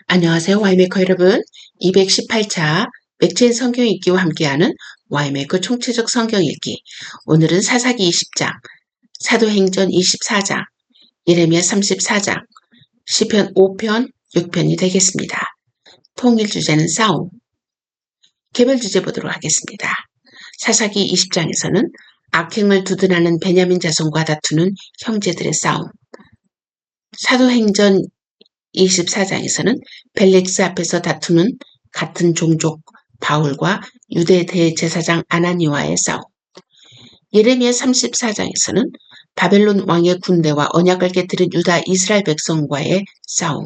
안녕하세요. 와이메이커 여러분. 218차 맥주인 성경 읽기와 함께하는 와이메이커 총체적 성경 읽기. 오늘은 사사기 20장, 사도행전 24장, 예레미야 34장, 시편 5편, 6편이 되겠습니다. 통일 주제는 싸움. 개별 주제 보도록 하겠습니다. 사사기 20장에서는 악행을 두둔하는 베냐민 자손과 다투는 형제들의 싸움. 사도행전 24장에서는 벨릭스 앞에서 다투는 같은 종족 바울과 유대 대제사장 아나니와의 싸움. 예레미야 34장에서는 바벨론 왕의 군대와 언약을 깨뜨린 유다 이스라엘 백성과의 싸움.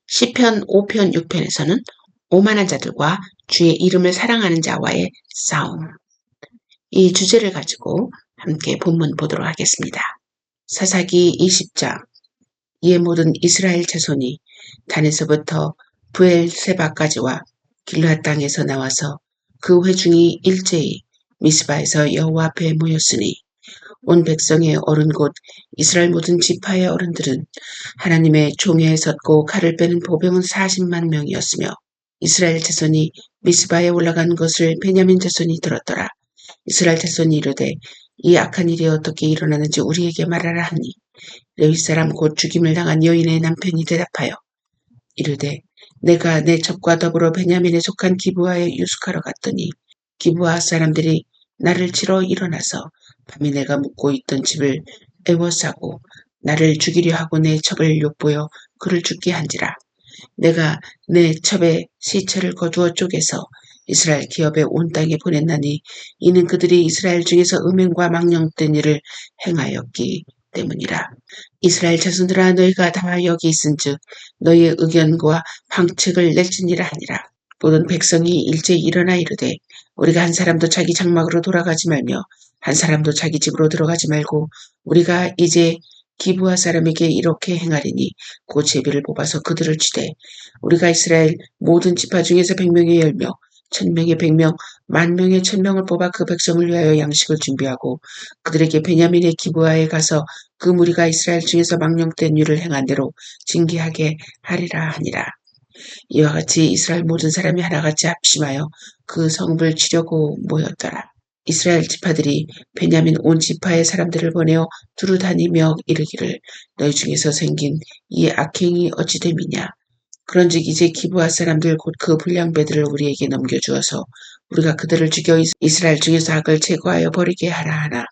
시편 5편 6편에서는 오만한 자들과 주의 이름을 사랑하는 자와의 싸움. 이 주제를 가지고 함께 본문 보도록 하겠습니다. 사사기 20장. 이에 모든 이스라엘 자손이 단에서부터 브엘세바까지와 길르앗 땅에서 나와서 그 회중이 일제히 미스바에서 여호와 앞에 모였으니 온 백성의 어른 곧 이스라엘 모든 지파의 어른들은 하나님의 총회에 섰고 칼을 빼는 보병은 40만 명이었으며 이스라엘 자손이 미스바에 올라간 것을 베냐민 자손이 들었더라. 이스라엘 자손이 이르되 이 악한 일이 어떻게 일어나는지 우리에게 말하라 하니 레위 사람 곧 죽임을 당한 여인의 남편이 대답하여 이르되 내가 내 첩과 더불어 베냐민에 속한 기브아에 유숙하러 갔더니 기브아 사람들이 나를 치러 일어나서 밤에 내가 묵고 있던 집을 애워싸고 나를 죽이려 하고 내 첩을 욕보여 그를 죽게 한지라. 내가 내 첩의 시체를 거두어 쪼개서 이스라엘 기업에 온 땅에 보냈나니 이는 그들이 이스라엘 중에서 음행과 망령된 일을 행하였기 때문이라. 이스라엘 자손들아 너희가 다 여기 있은즉 너희의 의견과 방책을 낼지니라 하니라. 모든 백성이 일제히 일어나 이르되 우리가 한 사람도 자기 장막으로 돌아가지 말며 한 사람도 자기 집으로 들어가지 말고 우리가 이제 기브아 사람에게 이렇게 행하리니 곧 제비를 뽑아서 그들을 치되 우리가 이스라엘 모든 지파 중에서 100명의 10명 1000명의 100명 10,000명의 1000명을 뽑아 그 백성을 위하여 양식을 준비하고 그들에게 베냐민의 기브아에 가서 그 무리가 이스라엘 중에서 망령된 일을 행한 대로 징계하게 하리라 하니라. 이와 같이 이스라엘 모든 사람이 하나같이 합심하여 그 성읍을 치려고 모였더라. 이스라엘 지파들이 베냐민 온 지파의 사람들을 보내어 두루 다니며 이르기를 너희 중에서 생긴 이 악행이 어찌 됨이냐. 그런즉 이제 기브아 사람들 곧 그 불량배들을 우리에게 넘겨주어서 우리가 그들을 죽여 이스라엘 중에서 악을 제거하여 버리게 하라 하나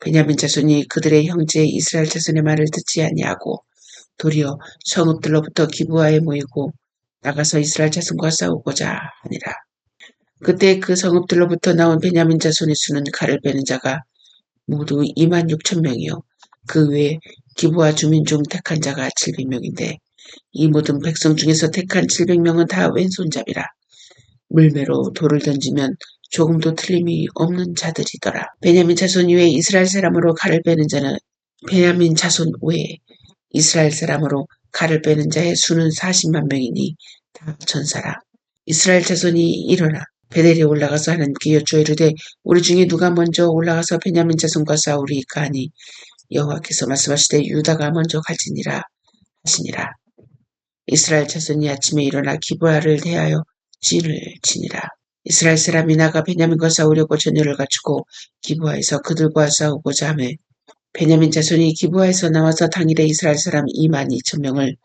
베냐민 자손이 그들의 형제 이스라엘 자손의 말을 듣지 아니하고 도리어 성읍들로부터 기브아에 모이고 나가서 이스라엘 자손과 싸우고자 하니라. 그때 그 성읍들로부터 나온 베냐민 자손의 수는 칼을 빼는 자가 모두 26,000명이요 그 외에 기브아 주민 중 택한 자가 700명인데 이 모든 백성 중에서 택한 700명은 다 왼손잡이라. 물매로 돌을 던지면 조금도 틀림이 없는 자들이더라. 베냐민 자손 외에 이스라엘 사람으로 칼을 빼는 자는 베냐민 자손 외에 이스라엘 사람으로 칼을 빼는 자의 수는 40만 명이니 다 전사라. 이스라엘 자손이 일어나 베델에 올라가서 하나님께 여쭈어 이르되 우리 중에 누가 먼저 올라가서 베냐민 자손과 싸우리이까 하니 여호와께서 말씀하시되 유다가 먼저 갈지니라 하시니라. 이스라엘 자손이 아침에 일어나 기브아를 대하여 진을 치니라. 이스라엘 사람이 나가 베냐민과 싸우려고 전열을 갖추고 기브아에서 그들과 싸우고자 하매 베냐민 자손이 기브아에서 나와서 당일에 이스라엘 사람 22,000명을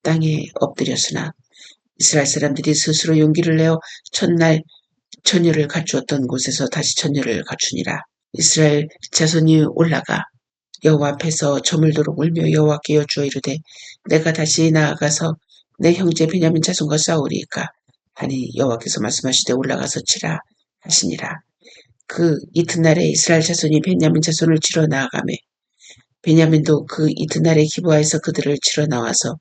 땅에 엎드렸으나 이스라엘 사람들이 스스로 용기를 내어 첫날 전열을 갖추었던 곳에서 다시 전열을 갖추니라. 이스라엘 자손이 올라가 여호와 앞에서 저물도록 울며 여호와께 여쭈어 이르되 내가 다시 나아가서 내 형제 베냐민 자손과 싸우리이까 하니 여호와께서 말씀하시되 올라가서 치라 하시니라. 그 이튿날에 이스라엘 자손이 베냐민 자손을 치러 나아가매 베냐민도 그 이튿날에 기브아에서 그들을 치러 나와서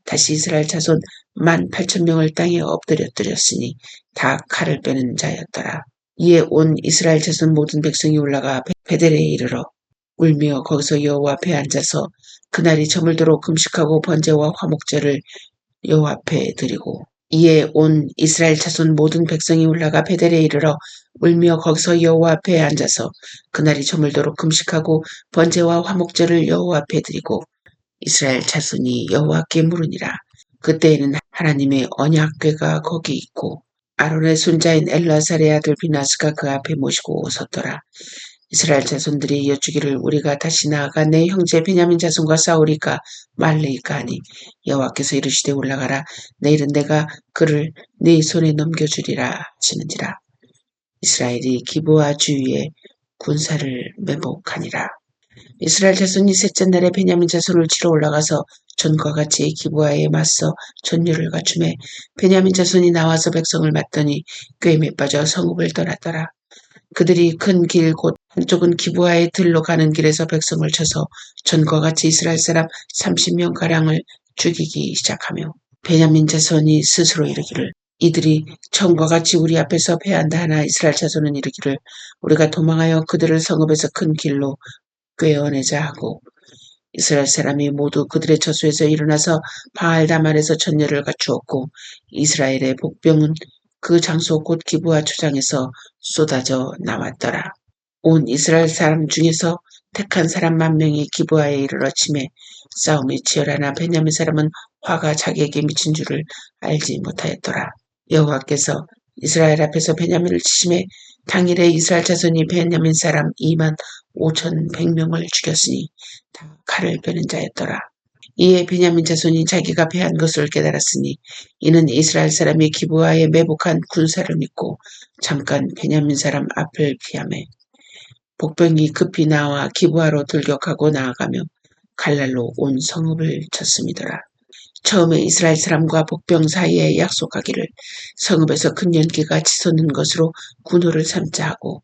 다시 이스라엘 자손 18,000명을 땅에 엎드렸으니 다 칼을 빼는 자였더라. 이에 온 이스라엘 자손 모든 백성이 올라가 베델에 이르러 울며 거기서 여호와 앞에 앉아서 그날이 저물도록 금식하고 번제와 화목제를 여호와 앞에 드리고 이에 온 이스라엘 자손 모든 백성이 올라가 베델에 이르러 울며 거기서 여호와 앞에 앉아서 그날이 저물도록 금식하고 번제와 화목제를 여호와 앞에 드리고 이스라엘 자손이 여호와께 물으니라. 그때에는 하나님의 언약궤가 거기 있고 아론의 손자인 엘라살의 아들 비나스가 그 앞에 모시고 섰더라. 이스라엘 자손들이 여쭈기를 우리가 다시 나아가 내 형제 베냐민 자손과 싸우리까 말리이까 하니 여호와께서 이르시되 올라가라. 내일은 내가 그를 네 손에 넘겨주리라 하시는지라. 이스라엘이 기브와 주위에 군사를 매복하니라. 이스라엘 자손이 셋째 날에 베냐민 자손을 치러 올라가서 전과 같이 기브아에 맞서 전율을 갖춤에 베냐민 자손이 나와서 백성을 맞더니 꾀임에 빠져 성읍을 떠났더라. 그들이 큰 길 곧 한쪽은 기브아의 들로 가는 길에서 백성을 쳐서 전과 같이 이스라엘 사람 30명가량을 죽이기 시작하며 베냐민 자손이 스스로 이르기를 이들이 처음과 같이 우리 앞에서 패한다 하나 이스라엘 자손은 이르기를 우리가 도망하여 그들을 성읍에서 큰 길로 꿰어내자 하고 이스라엘 사람이 모두 그들의 저수에서 일어나서 바알다말에서 전열을 갖추었고 이스라엘의 복병은 그 장소 곧 기브아 초장에서 쏟아져 나왔더라. 온 이스라엘 사람 중에서 택한 사람 10,000명이 기브아에 이르러 치매 싸움이 치열하나 베냐민 사람은 화가 자기에게 미친 줄을 알지 못하였더라. 여호와께서 이스라엘 앞에서 베냐민을 치심에 당일에 이스라엘 자손이 베냐민 사람 25,100명을 죽였으니 다 칼을 빼는 자였더라. 이에 베냐민 자손이 자기가 패한 것을 깨달았으니 이는 이스라엘 사람이 기브아에 매복한 군사를 믿고 잠깐 베냐민 사람 앞을 피하매 복병이 급히 나와 기브아로 돌격하고 나아가며 칼날로 온 성읍을 쳤음이더라. 처음에 이스라엘 사람과 복병 사이에 약속하기를 성읍에서 큰 연기가 치솟는 것으로 군호를 삼자 하고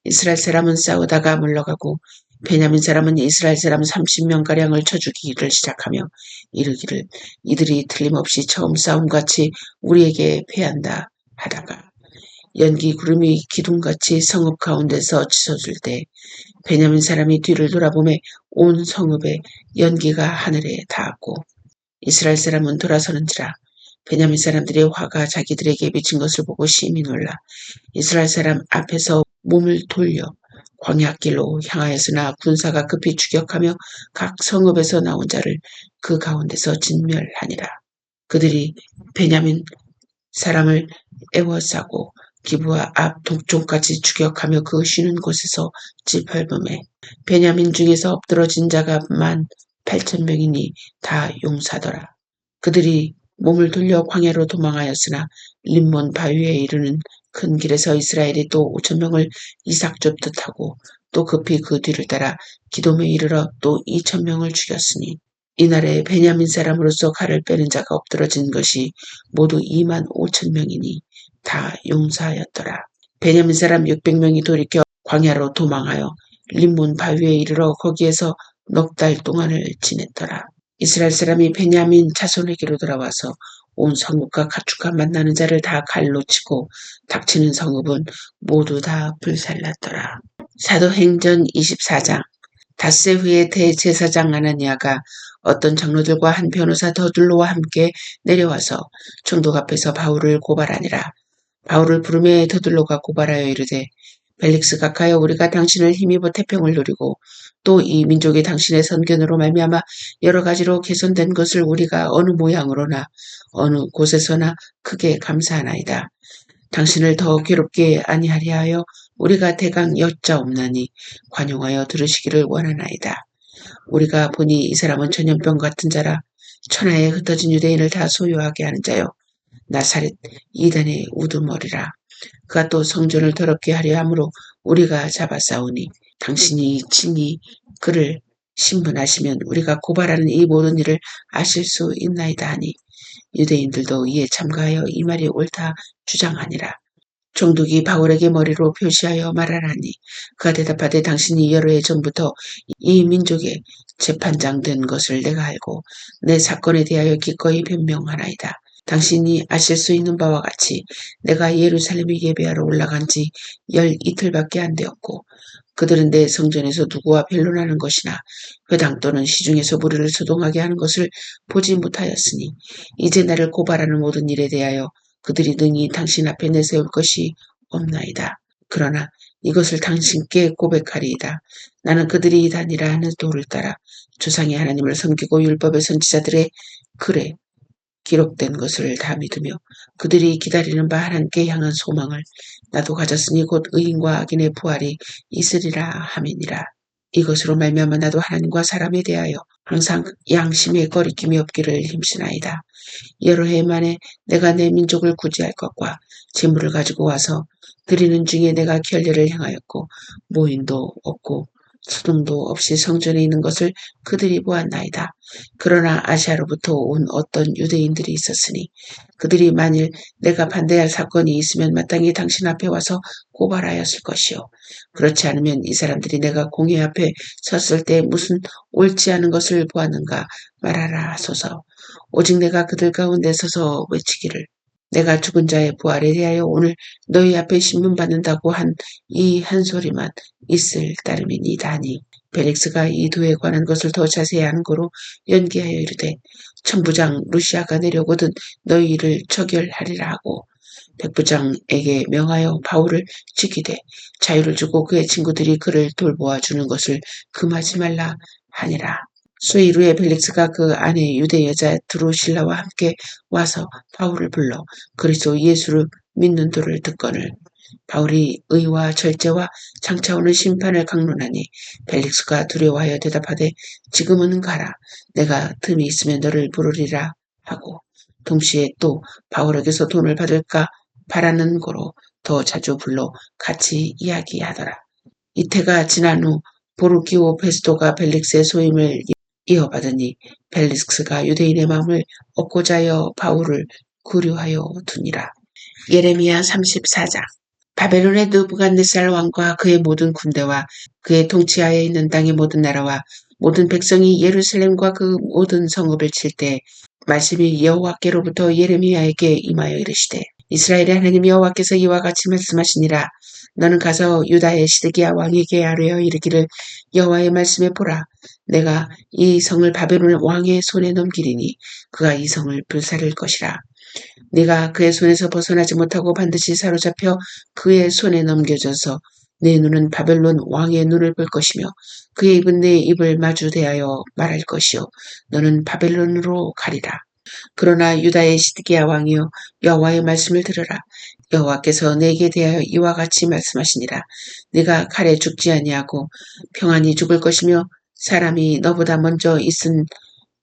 이스라엘 사람은 싸우다가 물러가고 베냐민 사람은 이스라엘 사람 30명가량을 쳐 죽이기를 시작하며 이르기를 이들이 틀림없이 처음 싸움같이 우리에게 패한다 하다가 연기 구름이 기둥같이 성읍 가운데서 치솟을 때 베냐민 사람이 뒤를 돌아보매 온 성읍에 연기가 하늘에 닿았고 이스라엘 사람은 돌아서는지라. 베냐민 사람들의 화가 자기들에게 미친 것을 보고 심히 놀라 이스라엘 사람 앞에서 몸을 돌려 광야길로 향하였으나 군사가 급히 추격하며 각 성읍에서 나온 자를 그 가운데서 진멸하니라. 그들이 베냐민 사람을 애워싸고 기브아 앞 동쪽까지 추격하며 그 쉬는 곳에서 짓밟음에 베냐민 중에서 엎드러진 자가 18,000명이니 다 용사더라. 그들이 몸을 돌려 광야로 도망하였으나 림몬 바위에 이르는 큰 길에서 이스라엘이 또 5,000명을 이삭좁듯 하고 또 급히 그 뒤를 따라 기돔에 이르러 또 2,000명을 죽였으니 이날에 베냐민 사람으로서 칼을 빼는 자가 엎드러진 것이 모두 25,000명이니 다 용사였더라. 베냐민 사람 600명이 돌이켜 광야로 도망하여 림몬 바위에 이르러 거기에서 넉 달 동안을 지냈더라. 이스라엘 사람이 베냐민 자손에게로 돌아와서 온 성읍과 가축과 만나는 자를 다 칼로 치고 닥치는 성읍은 모두 다 불살랐더라. 사도행전 24장. 닷새 후에 대제사장 아나니아가 어떤 장로들과 한 변호사 더둘로와 함께 내려와서 총독 앞에서 바울을 고발하니라. 바울을 부르매 더둘로가 고발하여 이르되 벨릭스 각하여 우리가 당신을 힘입어 태평을 누리고 또 이 민족이 당신의 선견으로 말미암아 여러 가지로 개선된 것을 우리가 어느 모양으로나 어느 곳에서나 크게 감사하나이다. 당신을 더 괴롭게 아니하려 하여 우리가 대강 여짜옵나니 관용하여 들으시기를 원하나이다. 우리가 보니 이 사람은 전염병 같은 자라 천하에 흩어진 유대인을 다 소유하게 하는 자요 나사렛 이단의 우두머리라. 그가 또 성전을 더럽게 하려 함으로 우리가 잡아싸우니 당신이 친히 그를 신문하시면 우리가 고발하는 이 모든 일을 아실 수 있나이다 하니 유대인들도 이에 참가하여 이 말이 옳다 주장하니라. 총독이 바울에게 머리로 표시하여 말하라니 그가 대답하되 당신이 여러 해 전부터 이 민족의 재판장 된 것을 내가 알고 내 사건에 대하여 기꺼이 변명하나이다. 당신이 아실 수 있는 바와 같이 내가 예루살렘에 예배하러 올라간 지 12이틀밖에 안 되었고 그들은 내 성전에서 누구와 변론하는 것이나 회당 또는 시중에서 무리를 소동하게 하는 것을 보지 못하였으니 이제 나를 고발하는 모든 일에 대하여 그들이 능히 당신 앞에 내세울 것이 없나이다. 그러나 이것을 당신께 고백하리이다. 나는 그들이 다니라 하는 도를 따라 조상의 하나님을 섬기고 율법의 선지자들의 글에 기록된 것을 다 믿으며 그들이 기다리는 바 하나님께 향한 소망을 나도 가졌으니 곧 의인과 악인의 부활이 있으리라 함이니라. 이것으로 말미암아 나도 하나님과 사람에 대하여 항상 양심의 거리낌이 없기를 힘쓰나이다. 여러 해 만에 내가 내 민족을 구제할 것과 재물을 가지고 와서 드리는 중에 내가 결례를 행하였고 모인도 없고 소동도 없이 성전에 있는 것을 그들이 보았나이다. 그러나 아시아로부터 온 어떤 유대인들이 있었으니 그들이 만일 내가 반대할 사건이 있으면 마땅히 당신 앞에 와서 고발하였을 것이요. 그렇지 않으면 이 사람들이 내가 공회 앞에 섰을 때 무슨 옳지 않은 것을 보았는가 말하라 하소서. 오직 내가 그들 가운데 서서 외치기를 내가 죽은 자의 부활에 대하여 오늘 너희 앞에 신문받는다고 한 이 한 소리만 있을 따름이니이다 하니 벨릭스가 이 도에 관한 것을 더 자세히 아는 거로 연기하여 이르되 천부장 루시아가 내려오거든 너희를 처결하리라 하고 백부장에게 명하여 바울을 지키되 자유를 주고 그의 친구들이 그를 돌보아 주는 것을 금하지 말라 하니라. 수일 후에 벨릭스가 그 아내 유대 여자 드루실라와 함께 와서 바울을 불러 그리스도 예수를 믿는 도를 듣거늘 바울이 의와 절제와 장차 오는 심판을 강론하니 벨릭스가 두려워하여 대답하되 지금은 가라 내가 틈이 있으면 너를 부르리라 하고 동시에 또 바울에게서 돈을 받을까 바라는 거로 더 자주 불러 같이 이야기하더라. 이태가 지난 후 보르기오 베스도가 벨릭스의 소임을 이어받으니 벨릭스가 유대인의 마음을 얻고자 하여 바울을 구류하여 두니라. 예레미야 34장 바벨론의 느부갓네살 왕과 그의 모든 군대와 그의 통치하에 있는 땅의 모든 나라와 모든 백성이 예루살렘과 그 모든 성읍을 칠 때 말씀이 여호와께로부터 예레미야에게 임하여 이르시되 이스라엘의 하나님 여호와께서 이와 같이 말씀하시니라. 너는 가서 유다의 시드기야 왕에게 아뢰어 이르기를 여호와의 말씀에 보라. 내가 이 성을 바벨론 왕의 손에 넘기리니 그가 이 성을 불사를 것이라. 네가 그의 손에서 벗어나지 못하고 반드시 사로잡혀 그의 손에 넘겨져서 내 눈은 바벨론 왕의 눈을 볼 것이며 그의 입은 내 입을 마주 대하여 말할 것이요 너는 바벨론으로 가리라. 그러나 유다의 시드기야 왕이여 여호와의 말씀을 들으라. 여호와께서 내게 대하여 이와 같이 말씀하시니라. 네가 칼에 죽지 아니하고 평안히 죽을 것이며 사람이 너보다 먼저 있은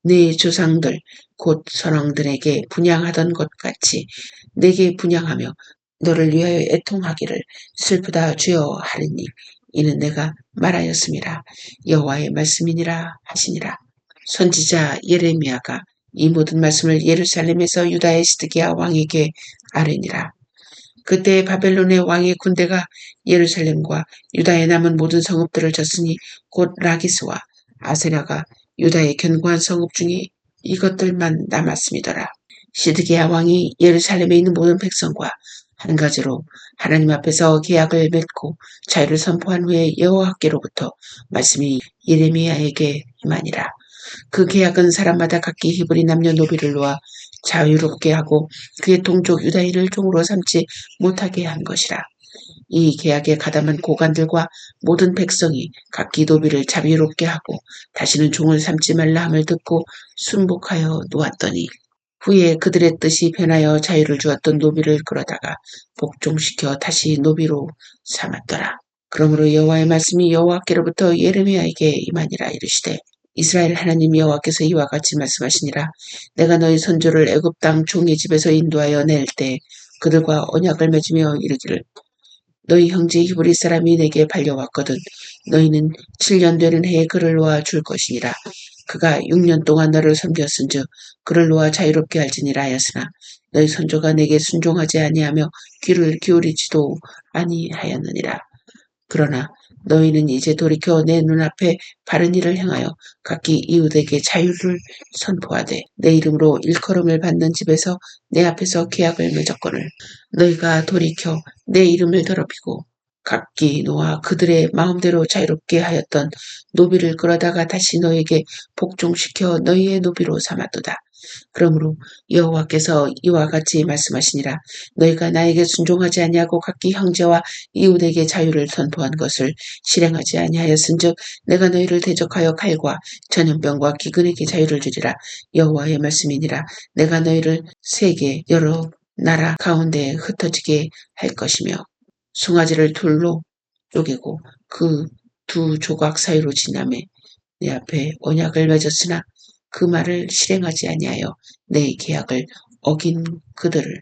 네 조상들 곧 선왕들에게 분향하던 것 같이 내게 분향하며 너를 위하여 애통하기를 슬프다 주여 하리니 이는 내가 말하였음이라. 여호와의 말씀이니라 하시니라. 선지자 예레미야가 이 모든 말씀을 예루살렘에서 유다의 시드기야 왕에게 아뢰니라. 그때 바벨론의 왕의 군대가 예루살렘과 유다에 남은 모든 성읍들을 쳤으니 곧 라기스와 아세라가 유다의 견고한 성읍 중에 이것들만 남았음이더라. 시드기야 왕이 예루살렘에 있는 모든 백성과 한 가지로 하나님 앞에서 계약을 맺고 자유를 선포한 후에 여호와께로부터 말씀이 예레미야에게 임하니라. 그 계약은 사람마다 각기 히브리 남녀노비를 놓아 자유롭게 하고 그의 동족 유다인을 종으로 삼지 못하게 한 것이라. 이 계약에 가담한 고관들과 모든 백성이 각기 노비를 자유롭게 하고 다시는 종을 삼지 말라 함을 듣고 순복하여 놓았더니 후에 그들의 뜻이 변하여 자유를 주었던 노비를 끌어다가 복종시켜 다시 노비로 삼았더라. 그러므로 여호와의 말씀이 여호와께로부터 예레미야에게 임하니라. 이르시되 이스라엘 하나님 여호와께서 이와 같이 말씀하시니라. 내가 너희 선조를 애굽 땅 종의 집에서 인도하여 낼 때 그들과 언약을 맺으며 이르기를 너희 형제 히브리 사람이 내게 발려왔거든 너희는 7년 되는 해에 그를 놓아 줄 것이니라. 그가 6년 동안 너를 섬겼은즉 그를 놓아 자유롭게 할지니라 하였으나 너희 선조가 내게 순종하지 아니하며 귀를 기울이지도 아니하였느니라. 그러나 너희는 이제 돌이켜 내 눈앞에 바른 일을 행하여 각기 이웃에게 자유를 선포하되 내 이름으로 일컬음을 받는 집에서 내 앞에서 계약을 맺었거늘 너희가 돌이켜 내 이름을 더럽히고 각기 놓아 그들의 마음대로 자유롭게 하였던 노비를 끌어다가 다시 너에게 복종시켜 너희의 노비로 삼았도다. 그러므로 여호와께서 이와 같이 말씀하시니라. 너희가 나에게 순종하지 아니하고 각기 형제와 이웃에게 자유를 선포한 것을 실행하지 아니하였은즉 내가 너희를 대적하여 칼과 전염병과 기근에게 자유를 주리라. 여호와의 말씀이니라. 내가 너희를 세계 여러 나라 가운데 흩어지게 할 것이며 송아지를 둘로 쪼개고 그 두 조각 사이로 지나매 내 앞에 언약을 맺었으나 그 말을 실행하지 아니하여 내 계약을 어긴 그들을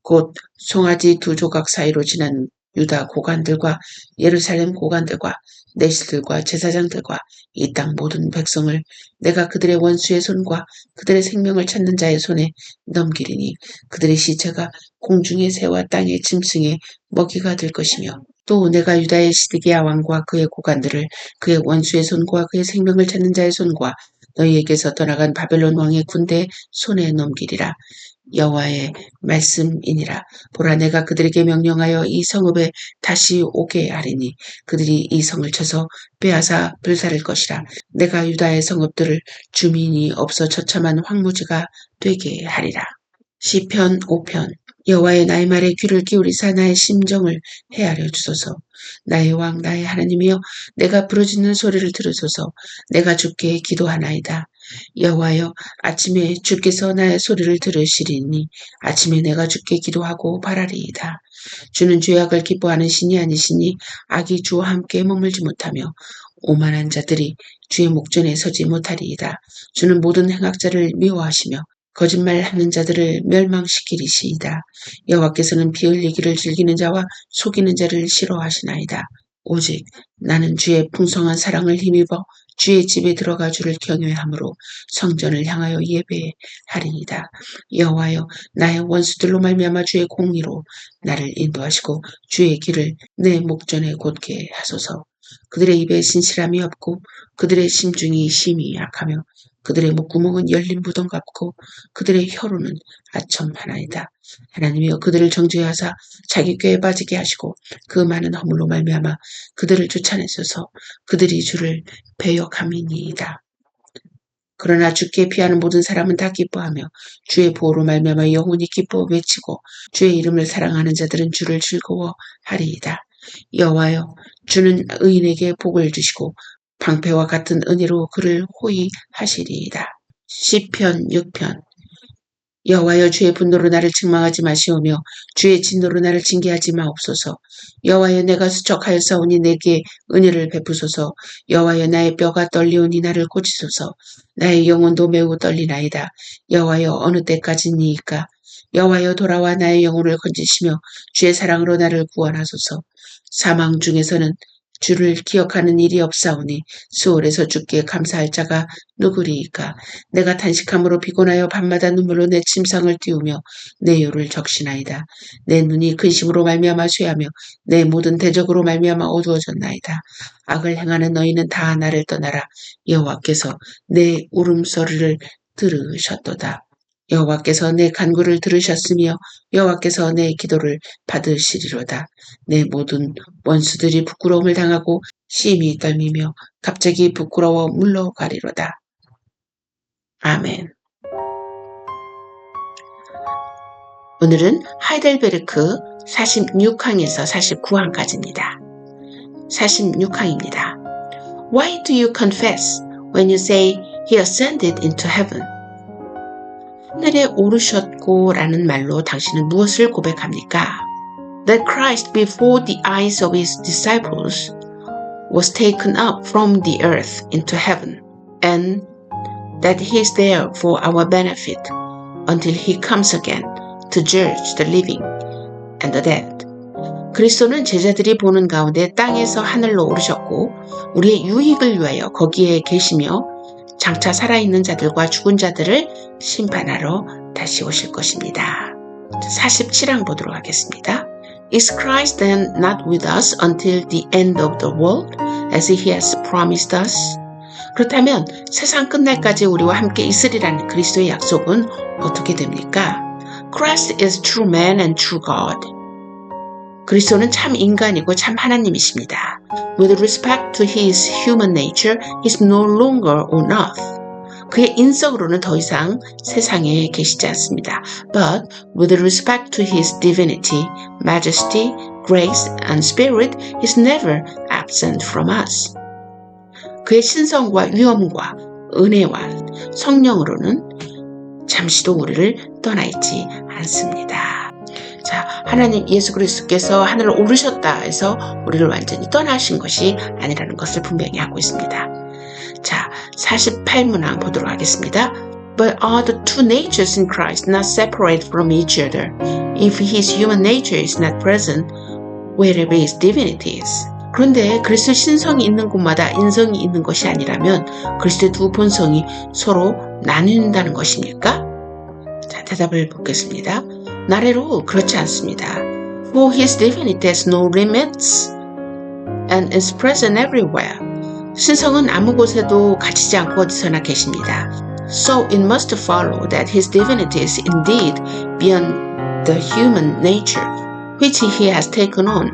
곧 송아지 두 조각 사이로 지난 유다 고관들과 예루살렘 고관들과 내실들과 제사장들과 이 땅 모든 백성을 내가 그들의 원수의 손과 그들의 생명을 찾는 자의 손에 넘기리니 그들의 시체가 공중의 새와 땅의 짐승의 먹이가 될 것이며 또 내가 유다의 시드기야 왕과 그의 고관들을 그의 원수의 손과 그의 생명을 찾는 자의 손과 너희에게서 떠나간 바벨론 왕의 군대의 손에 넘기리라. 여호와의 말씀이니라. 보라 내가 그들에게 명령하여 이 성읍에 다시 오게 하리니 그들이 이 성을 쳐서 빼앗아 불사를 것이라. 내가 유다의 성읍들을 주민이 없어 처참한 황무지가 되게 하리라. 시편 5편. 여호와의 나의 말에 귀를 기울이사 나의 심정을 헤아려 주소서. 나의 왕 나의 하나님이여 내가 부르짖는 소리를 들으소서. 내가 주께 기도하나이다. 여호와여 아침에 주께서 나의 소리를 들으시리니 아침에 내가 주께 기도하고 바라리이다. 주는 죄악을 기뻐하는 신이 아니시니 악이 주와 함께 머물지 못하며 오만한 자들이 주의 목전에 서지 못하리이다. 주는 모든 행악자를 미워하시며 거짓말하는 자들을 멸망시키리시이다. 여호와께서는 피 흘리기를 즐기는 자와 속이는 자를 싫어하시나이다. 오직 나는 주의 풍성한 사랑을 힘입어 주의 집에 들어가 주를 경외함으로 성전을 향하여 예배하리이다. 여호와여 나의 원수들로 말미암아 주의 공의로 나를 인도하시고 주의 길을 내 목전에 곧게 하소서. 그들의 입에 신실함이 없고 그들의 심중이 심히 약하며 그들의 목구멍은 열린 무덤 같고 그들의 혀로는 아첨하나이다. 하나님이여 그들을 정죄하사 자기 꾀에 빠지게 하시고 그 많은 허물로 말미암아 그들을 쫓아내소서. 그들이 주를 배역함이니이다. 그러나 주께 피하는 모든 사람은 다 기뻐하며 주의 보호로 말미암아 영원히 기뻐 외치고 주의 이름을 사랑하는 자들은 주를 즐거워하리이다. 여호와여 주는 의인에게 복을 주시고 방패와 같은 은혜로 그를 호위하시리이다. 시편 6편. 여호와여 주의 분노로 나를 책망하지 마시오며 주의 진노로 나를 징계하지 마옵소서. 여호와여 내가 수척하였사오니 내게 은혜를 베푸소서. 여호와여 나의 뼈가 떨리오니 나를 고치소서. 나의 영혼도 매우 떨리나이다. 여호와여 어느 때까지니이까. 여호와여 돌아와 나의 영혼을 건지시며 주의 사랑으로 나를 구원하소서. 사망 중에서는 주를 기억하는 일이 없사오니 수월에서 주께 감사할 자가 누구리이까. 내가 탄식함으로 피곤하여 밤마다 눈물로 내 침상을 띄우며 내 요를 적시나이다. 내 눈이 근심으로 말미암아 쇠하며 내 모든 대적으로 말미암아 어두워졌나이다. 악을 행하는 너희는 다 나를 떠나라. 여호와께서 내 울음소리를 들으셨도다. 여호와께서 내 간구를 들으셨으며 여호와께서 내 기도를 받으시리로다. 내 모든 원수들이 부끄러움을 당하고 심히 떨미며 갑자기 부끄러워 물러가리로다. 아멘. 오늘은 하이델베르크 46항에서 49항까지입니다. 46항입니다. Why do you confess when you say he ascended into heaven? 하늘에 오르셨고 라는 말로 당신은 무엇을 고백합니까? That Christ before the eyes of his disciples was taken up from the earth into heaven and that he is there for our benefit until he comes again to judge the living and the dead. 그리스도는 제자들이 보는 가운데 땅에서 하늘로 오르셨고 우리의 유익을 위하여 거기에 계시며 장차 살아있는 자들과 죽은 자들을 심판하러 다시 오실 것입니다. 47항 보도록 하겠습니다. Is Christ then not with us until the end of the world, as he has promised us? 그렇다면 세상 끝날까지 우리와 함께 있으리라는 그리스도의 약속은 어떻게 됩니까? Christ is true man and true God. 그리스도는 참 인간이고 참 하나님이십니다. With respect to his human nature, he is no longer on earth. 그의 인성으로는 더 이상 세상에 계시지 않습니다. But with respect to his divinity, majesty, grace and spirit, he is never absent from us. 그의 신성과 위엄과 은혜와 성령으로는 잠시도 우리를 떠나 있지 않습니다. 자, 하나님 예수 그리스도께서 하늘을 오르셨다 해서 우리를 완전히 떠나신 것이 아니라는 것을 분명히 하고 있습니다. 자, 48문항 보도록 하겠습니다. But are the two natures in Christ not separated from each other? If his human nature is not present, wherever his divinity is. 그런데 그리스도의 신성이 있는 곳마다 인성이 있는 것이 아니라면 그리스도의 두 본성이 서로 나뉜다는 것입니까? 자, 대답을 보겠습니다. Not at all. 그렇지 않습니다. For his divinity has no limits and is present everywhere. 신성은 아무 곳에도 갇히지 않고 어디서나 계십니다. So it must follow that his divinity is indeed beyond the human nature, which he has taken on,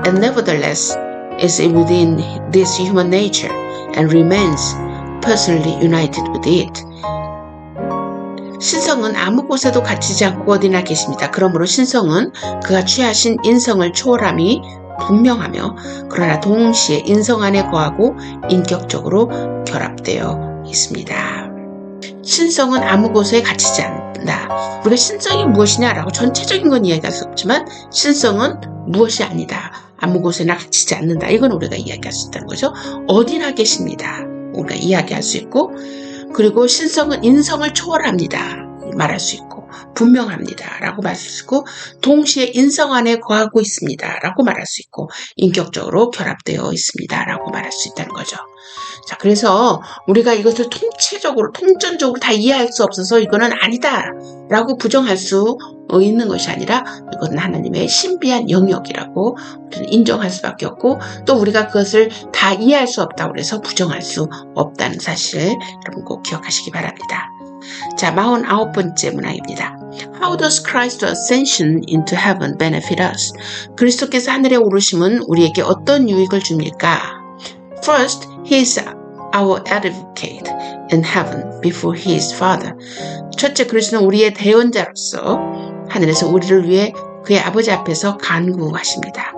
and nevertheless is within this human nature and remains personally united with it. 신성은 아무 곳에도 갇히지 않고 어디나 계십니다. 그러므로 신성은 그가 취하신 인성을 초월함이 분명하며 그러나 동시에 인성 안에 거하고 인격적으로 결합되어 있습니다. 신성은 아무 곳에 갇히지 않는다. 우리가 신성이 무엇이냐라고 전체적인 건 이야기할 수 없지만 신성은 무엇이 아니다. 아무 곳에나 갇히지 않는다. 이건 우리가 이야기할 수 있다는 거죠. 어디나 계십니다. 우리가 이야기할 수 있고 그리고 신성은 인성을 초월합니다. 말할 수 있고 분명합니다. 라고 말할 수 있고 동시에 인성 안에 거하고 있습니다. 라고 말할 수 있고 인격적으로 결합되어 있습니다. 라고 말할 수 있다는 거죠. 자, 그래서 우리가 이것을 통체적으로 통전적으로 다 이해할 수 없어서 이거는 아니다. 라고 부정할 수 있는 것이 아니라 이것은 하나님의 신비한 영역이라고 우리는 인정할 수밖에 없고 또 우리가 그것을 다 이해할 수 없다고 해서 부정할 수 없다는 사실 여러분 꼭 기억하시기 바랍니다. 자, 49번째 문항입니다. How does Christ's ascension into heaven benefit us? 그리스도께서 하늘에 오르심은 우리에게 어떤 유익을 줍니까? First, he is our advocate in heaven before his Father. 첫째, 그리스도는 우리의 대언자로서 하늘에서 우리를 위해 그의 아버지 앞에서 간구하십니다.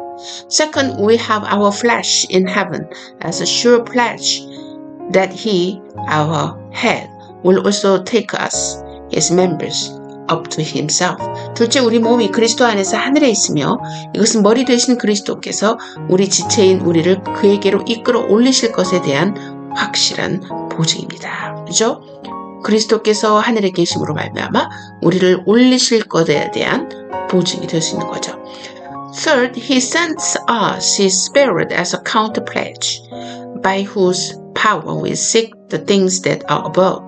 Second, we have our flesh in heaven as a sure pledge that he, our head, will also take us, his members, up to himself. 둘째, 우리 몸이 그리스도 안에서 하늘에 있으며 이것은 머리 되신 그리스도께서 우리 지체인 우리를 그에게로 이끌어 올리실 것에 대한 확실한 보증입니다. 그죠? 그리스도께서 하늘에 계심으로 말미암아 우리를 올리실 것에 대한 보증이 될 수 있는 거죠. Third, he sends us his spirit as a counter pledge, by whose power we seek the things that are above,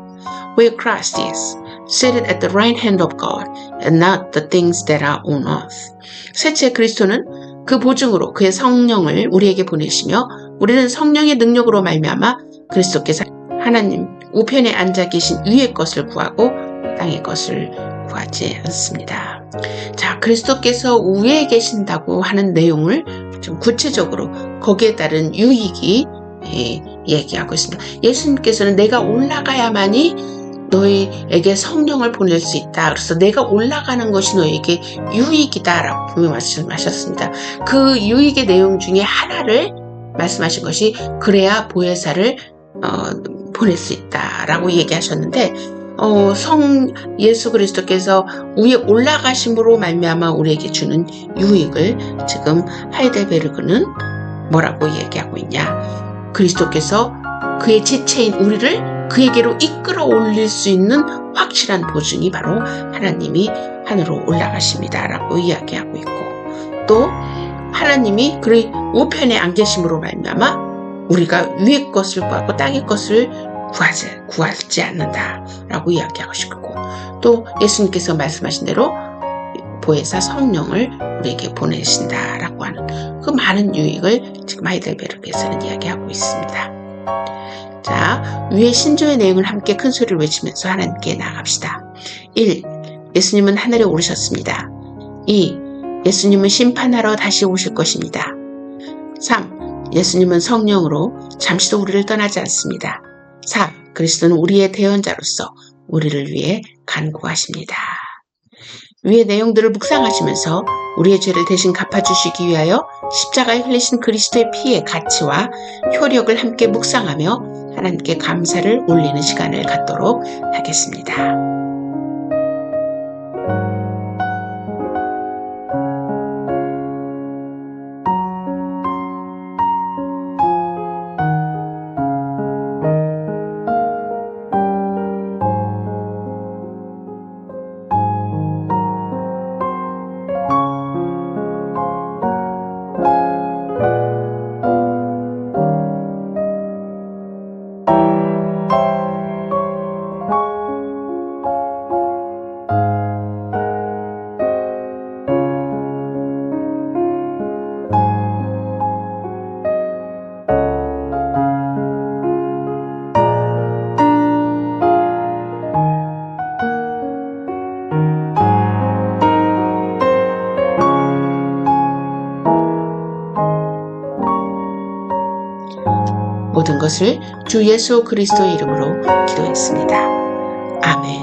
where Christ is, seated at the right hand of God, and not the things that are on earth. 셋째, 그리스도는 그 보증으로 그의 성령을 우리에게 보내시며 우리는 성령의 능력으로 말미암아 그리스도께서 하나님 우편에 앉아 계신 위의 것을 구하고 땅의 것을 구하지 않습니다. 자, 그리스도께서 위에 계신다고 하는 내용을 좀 구체적으로 거기에 따른 유익이 얘기하고 있습니다. 예수님께서는 내가 올라가야만이 너희에게 성령을 보낼 수 있다. 그래서 내가 올라가는 것이 너희에게 유익이다라고 분명히 말씀하셨습니다. 그 유익의 내용 중에 하나를 말씀하신 것이 그래야 보혜사를 보낼 수 있다라고 얘기하셨는데 성 예수 그리스도께서 위에 올라가심으로 말미암아 우리에게 주는 유익을 지금 하이델베르그는 뭐라고 얘기하고 있냐? 그리스도께서 그의 지체인 우리를 그에게로 이끌어 올릴 수 있는 확실한 보증이 바로 하나님이 하늘로 올라가십니다라고 이야기하고 있고 또 하나님이 그의 우편에 안 계심으로 말미암아 우리가 위의 것을 구하고 땅의 것을 구하지 않는다라고 이야기하고 싶고 또 예수님께서 말씀하신 대로 보혜사 성령을 우리에게 보내신다라고 하는 그 많은 유익을 지금 하이델베르크에서는 이야기하고 있습니다. 자, 위의 신조의 내용을 함께 큰 소리를 외치면서 하나님께 나아갑시다. 1. 예수님은 하늘에 오르셨습니다. 2. 예수님은 심판하러 다시 오실 것입니다. 3. 예수님은 성령으로 잠시도 우리를 떠나지 않습니다. 4. 그리스도는 우리의 대언자로서 우리를 위해 간구하십니다. 위의 내용들을 묵상하시면서 우리의 죄를 대신 갚아주시기 위하여 십자가에 흘리신 그리스도의 피의 가치와 효력을 함께 묵상하며 하나님께 감사를 올리는 시간을 갖도록 하겠습니다. 모든 것을 주 예수 그리스도의 이름으로 기도했습니다. 아멘.